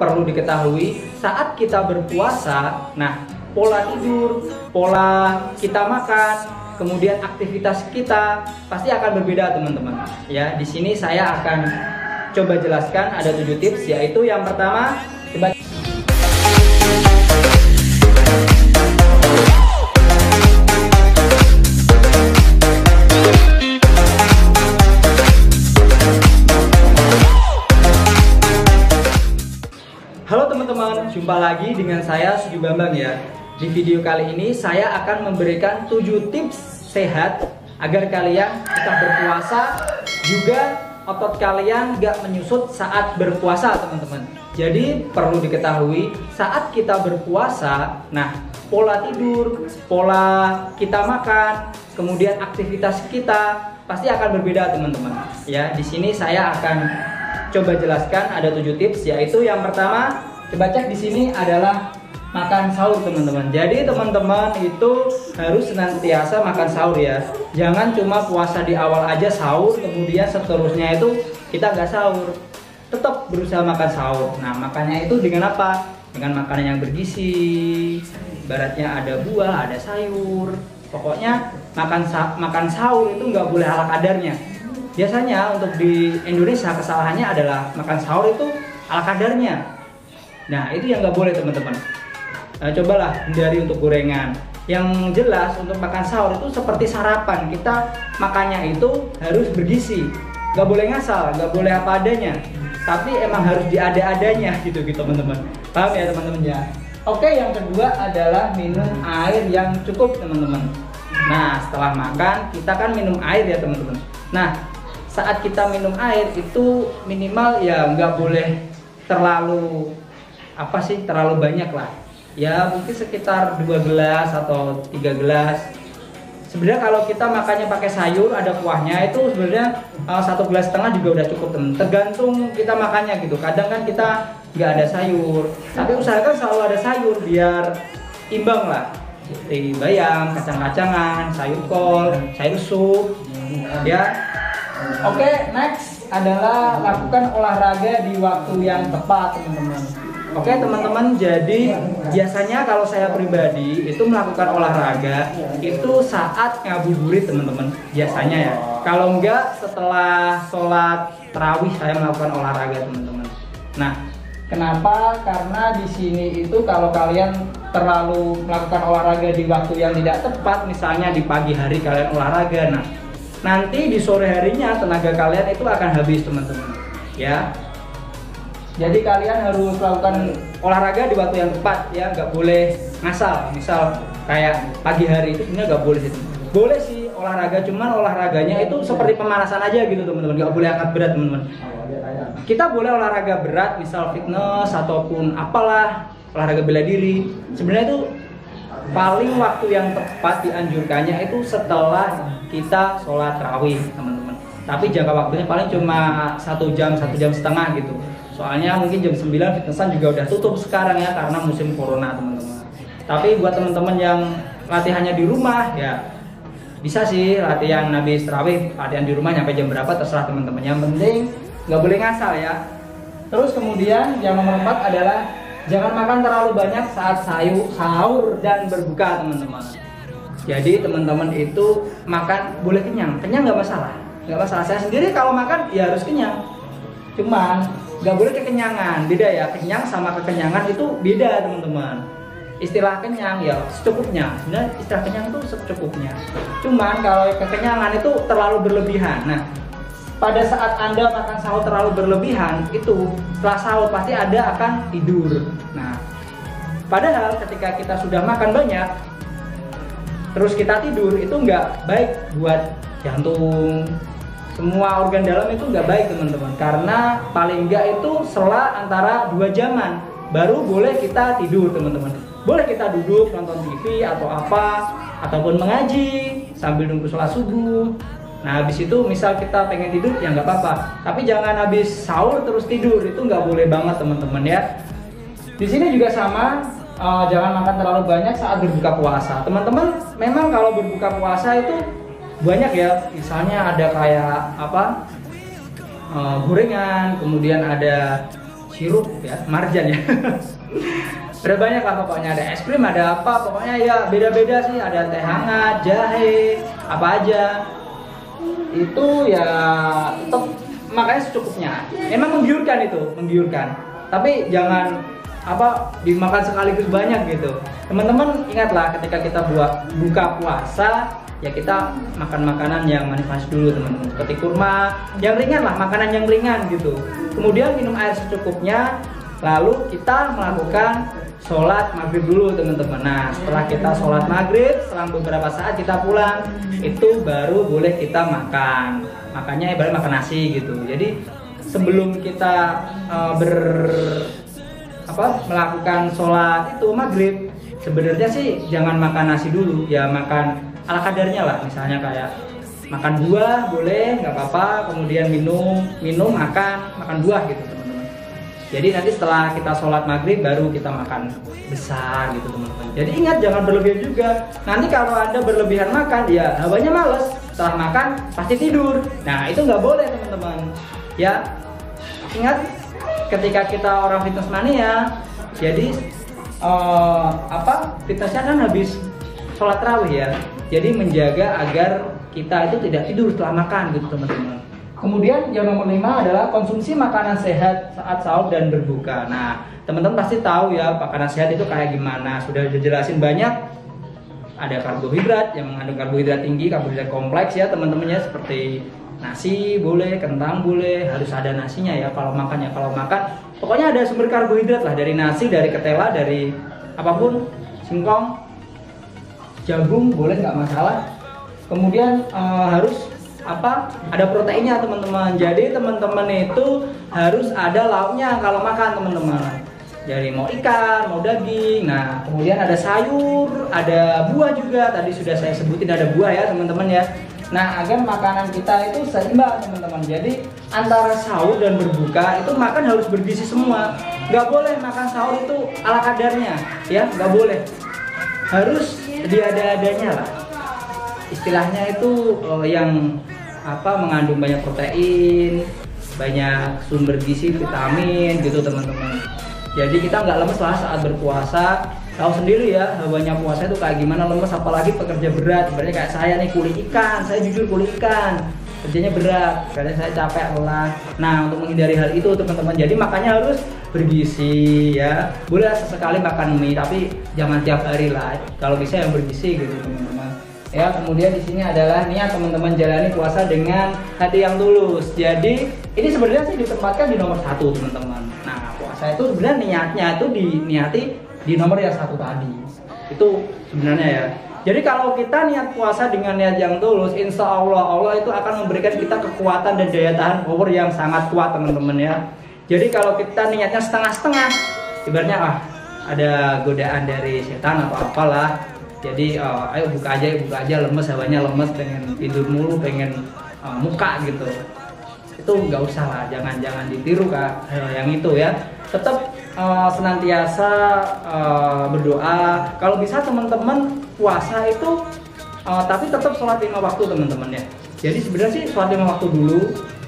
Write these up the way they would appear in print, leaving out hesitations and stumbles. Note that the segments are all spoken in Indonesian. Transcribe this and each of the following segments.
perlu diketahui saat kita berpuasa, nah pola tidur, pola kita makan, kemudian aktivitas kita pasti akan berbeda teman-teman. Ya, di sini saya akan coba jelaskan ada 7 tips, yaitu yang pertama, halo teman-teman, jumpa lagi dengan saya Sugi Bambang ya. Di video kali ini saya akan memberikan 7 tips sehat agar kalian tetap berpuasa, juga otot kalian gak menyusut saat berpuasa teman-teman. Jadi perlu diketahui saat kita berpuasa, nah pola tidur, pola kita makan, kemudian aktivitas kita pasti akan berbeda teman-teman. Ya, di sini saya akan coba jelaskan ada 7 tips, yaitu yang pertama, coba cek di sini adalah makan sahur teman-teman. Jadi teman-teman itu harus senantiasa makan sahur ya. Jangan cuma puasa di awal aja sahur, kemudian seterusnya itu kita nggak sahur. Tetap berusaha makan sahur. Nah, makannya itu dengan apa? Dengan makanan yang bergizi. Ibaratnya ada buah, ada sayur. Pokoknya makan sahur itu nggak boleh ala kadarnya. Biasanya untuk di Indonesia kesalahannya adalah makan sahur itu ala kadarnya. Nah, itu yang nggak boleh teman-teman. Cobalah hindari untuk gorengan. Yang jelas untuk makan sahur itu seperti sarapan. Kita makannya itu harus bergizi. Nggak boleh ngasal, nggak boleh apa adanya. Tapi emang harus diada-adanya gitu teman-teman. Paham ya teman-teman ya? Oke, yang kedua adalah minum air yang cukup teman-teman. Nah, setelah makan kita kan minum air ya teman-teman. Nah, saat kita minum air itu minimal ya nggak boleh terlalu terlalu banyak lah. Ya mungkin sekitar 2 gelas atau 3 gelas. Sebenarnya kalau kita makannya pakai sayur ada kuahnya itu sebenarnya 1,5 gelas juga udah cukup teman. Tergantung kita makannya gitu. Kadang kan kita nggak ada sayur, tapi usahakan selalu ada sayur biar imbang lah. Seperti bayam, kacang-kacangan, sayur kol, sayur sup, ya. Oke, next adalah lakukan olahraga di waktu yang tepat teman-teman. Oke teman-teman, jadi biasanya kalau saya pribadi itu melakukan olahraga itu saat ngabuburit teman-teman. Biasanya ya, kalau enggak setelah sholat tarawih saya melakukan olahraga teman-teman. Nah, kenapa? Karena di sini itu kalau kalian terlalu melakukan olahraga di waktu yang tidak tepat, misalnya di pagi hari kalian olahraga, nah nanti di sore harinya tenaga kalian itu akan habis teman-teman. Ya. Jadi kalian harus melakukan olahraga di waktu yang tepat ya, nggak boleh ngasal. Misal kayak pagi hari itu sebenarnya nggak boleh sih. Boleh sih olahraga, cuman olahraganya itu seperti pemanasan aja gitu teman-teman. Nggak boleh angkat berat teman-teman. Kita boleh olahraga berat, misal fitness ataupun apalah, olahraga bela diri. Sebenarnya itu paling waktu yang tepat dianjurkannya itu setelah kita sholat tarawih teman-teman. Tapi jangka waktunya paling cuma 1 jam, 1,5 jam gitu. Soalnya mungkin jam 9 fitnessan juga udah tutup sekarang ya karena musim corona teman-teman. Tapi buat teman-teman yang latihannya di rumah ya bisa sih latihan habis tarawih, latihan di rumah nyampe jam berapa terserah teman-teman. Yang penting nggak boleh ngasal ya. Terus kemudian yang nomor 4 adalah jangan makan terlalu banyak saat sahur dan berbuka teman-teman. Jadi teman-teman itu makan boleh kenyang nggak masalah. Nggak masalah, saya sendiri kalau makan ya harus kenyang. Cuman nggak boleh kekenyangan, beda ya, kenyang sama kekenyangan itu beda teman-teman. Istilah kenyang ya secukupnya, sebenarnya istilah kenyang itu secukupnya. Cuman kalau kekenyangan itu terlalu berlebihan. Nah, pada saat Anda makan sahur terlalu berlebihan, itu setelah sahur pasti Anda akan tidur. Nah, padahal ketika kita sudah makan banyak, terus kita tidur, itu nggak baik buat jantung. Semua organ dalam itu nggak baik teman-teman, karena paling nggak itu selang antara 2 jaman baru boleh kita tidur teman-teman. Boleh kita duduk nonton TV atau apa, ataupun mengaji sambil nunggu sholat subuh. Nah habis itu misal kita pengen tidur ya nggak apa-apa, tapi jangan habis sahur terus tidur, itu nggak boleh banget teman-teman ya. Di sini juga sama, jangan makan terlalu banyak saat berbuka puasa teman-teman. Memang kalau berbuka puasa itu banyak ya, misalnya ada kayak gorengan, kemudian ada sirup ya, marjan ya. Ada banyak lah pokoknya, ada es krim, ada apa, pokoknya ya beda-beda sih, ada teh hangat, jahe, apa aja. Itu ya tetap makanya secukupnya. Emang menggiurkan itu, menggiurkan. Tapi jangan apa dimakan sekaligus banyak gitu. Teman-teman ingatlah ketika kita buka puasa ya kita makan makanan yang manis-manis dulu teman-teman. Seperti kurma, yang ringan lah, makanan yang ringan gitu. Kemudian minum air secukupnya. Lalu kita melakukan sholat maghrib dulu teman-teman. Nah setelah kita sholat maghrib, selang beberapa saat kita pulang, itu baru boleh kita makan. Makannya ibarat makan nasi gitu. Jadi sebelum kita melakukan sholat itu maghrib, sebenarnya sih jangan makan nasi dulu, ya makan ala kadarnya lah. Misalnya kayak makan buah boleh, nggak apa-apa. Kemudian minum makan buah gitu teman-teman. Jadi nanti setelah kita sholat maghrib baru kita makan besar gitu teman-teman. Jadi ingat jangan berlebihan juga. Nanti kalau Anda berlebihan makan, ya hawanya males. Setelah makan pasti tidur. Nah itu nggak boleh teman-teman. Ya ingat ketika kita orang fitness mania, jadi fitnessnya kan habis sholat tarawih ya. Jadi menjaga agar kita itu tidak tidur setelah makan gitu teman-teman. Kemudian yang nomor 5 adalah konsumsi makanan sehat saat sahur dan berbuka. Nah, teman-teman pasti tahu ya makanan sehat itu kayak gimana. Sudah dijelasin banyak. Ada karbohidrat yang mengandung karbohidrat tinggi, karbohidrat kompleks ya teman-teman ya, seperti nasi boleh, kentang boleh, harus ada nasinya ya kalau makan ya. Kalau makan pokoknya ada sumber karbohidrat lah, dari nasi, dari ketela, dari apapun, singkong, jagung boleh, nggak masalah. Kemudian harus ada proteinnya teman-teman. Jadi teman-teman itu harus ada lauknya kalau makan teman-teman. Jadi mau ikan, mau daging. Nah kemudian ada sayur, ada buah juga. Tadi sudah saya sebutin ada buah ya teman-teman ya. Nah agar makanan kita itu seimbang teman-teman. Jadi antara sahur dan berbuka itu makan harus bergizi semua. Nggak boleh makan sahur itu ala kadarnya ya, nggak boleh. Harus diada-adanya lah. Istilahnya itu yang mengandung banyak protein, banyak sumber gizi, vitamin gitu teman-teman. Jadi kita nggak lemes lah saat berpuasa. Tahu sendiri ya hawanya puasa itu kayak gimana, lemes, apalagi pekerja berat. Berarti kayak saya nih kuli ikan, saya jujur kuli ikan, kerjanya berat, karena saya capek lelah. Nah untuk menghindari hal itu teman-teman, jadi makannya harus bergizi ya. Boleh sesekali makan mie, tapi jangan tiap hari lah. Kalau bisa yang bergizi gitu teman-teman. Ya, kemudian di sini adalah niat teman-teman jalani puasa dengan hati yang tulus. Jadi ini sebenarnya sih ditempatkan di nomor 1 teman-teman. Nah puasa itu sebenarnya niatnya itu diniati di nomor yang 1 tadi. Itu sebenarnya ya. Jadi kalau kita niat puasa dengan niat yang tulus, insya Allah itu akan memberikan kita kekuatan dan daya tahan power yang sangat kuat teman-teman ya. Jadi kalau kita niatnya setengah-setengah, ibaratnya ada godaan dari setan atau apalah. Jadi ayo buka aja, lemes, hawanya lemes, pengen tidur mulu, pengen muka gitu. Itu nggak usah lah, jangan ditiru kak yang itu ya. Tetap senantiasa berdoa. Kalau bisa teman-teman puasa itu tapi tetap sholat 5 waktu teman-teman ya. Jadi sebenarnya sih sholat 5 waktu dulu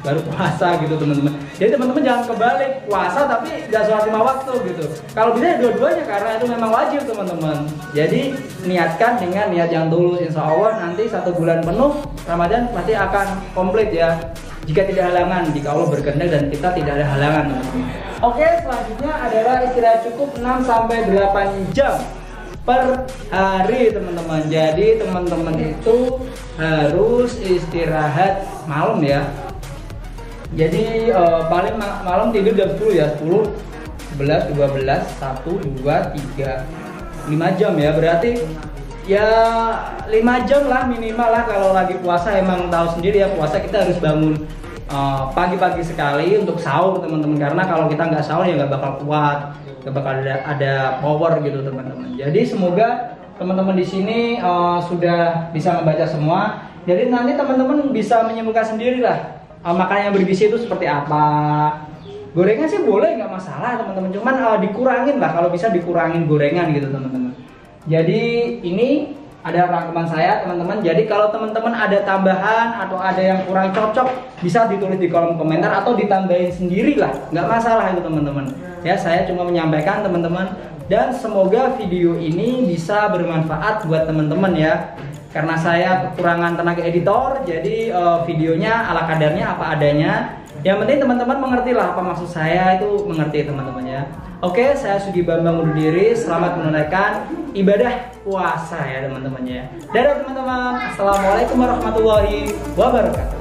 baru puasa gitu teman-teman. Jadi teman-teman jangan kebalik, puasa tapi nggak sholat 5 waktu gitu. Kalau bisa ya dua-duanya karena itu memang wajib teman-teman. Jadi niatkan dengan niat yang tulus, insya Allah nanti 1 bulan penuh Ramadan pasti akan komplit ya. Jika tidak halangan, jika Allah berkehendak dan kita tidak ada halangan teman-teman. Oke, selanjutnya adalah istirahat cukup 6-8 jam per hari teman-teman. Jadi teman-teman itu harus istirahat malam ya. Jadi paling malam tidur jam 10 ya, 10, 11, 12, 1, 2, 3, 5 jam ya. Berarti ya 5 jam lah minimal lah kalau lagi puasa. Emang tahu sendiri ya puasa kita harus bangun pagi-pagi sekali untuk sahur teman-teman. Karena kalau kita nggak sahur ya nggak bakal kuat, nggak bakal ada power gitu teman-teman. Jadi semoga teman-teman di sini sudah bisa membaca semua. Jadi nanti teman-teman bisa menyimpulkan sendiri lah. Makanan yang bergizi itu seperti apa. Gorengan sih boleh, nggak masalah teman-teman, cuman dikurangin lah, kalau bisa dikurangin gorengan gitu teman-teman. Jadi ini ada rangkuman saya teman-teman. Jadi kalau teman-teman ada tambahan atau ada yang kurang cocok, bisa ditulis di kolom komentar atau ditambahin sendiri lah, nggak masalah itu teman-teman. Ya, saya cuma menyampaikan teman-teman, dan semoga video ini bisa bermanfaat buat teman-teman ya. Karena saya kekurangan tenaga editor, jadi videonya ala kadarnya apa adanya. Yang penting teman-teman mengerti lah apa maksud saya, itu mengerti teman-teman ya. Oke, saya Sugi Bambang undur diri. Selamat menunaikan ibadah puasa ya teman-teman ya. Dadah teman-teman. Assalamualaikum warahmatullahi wabarakatuh.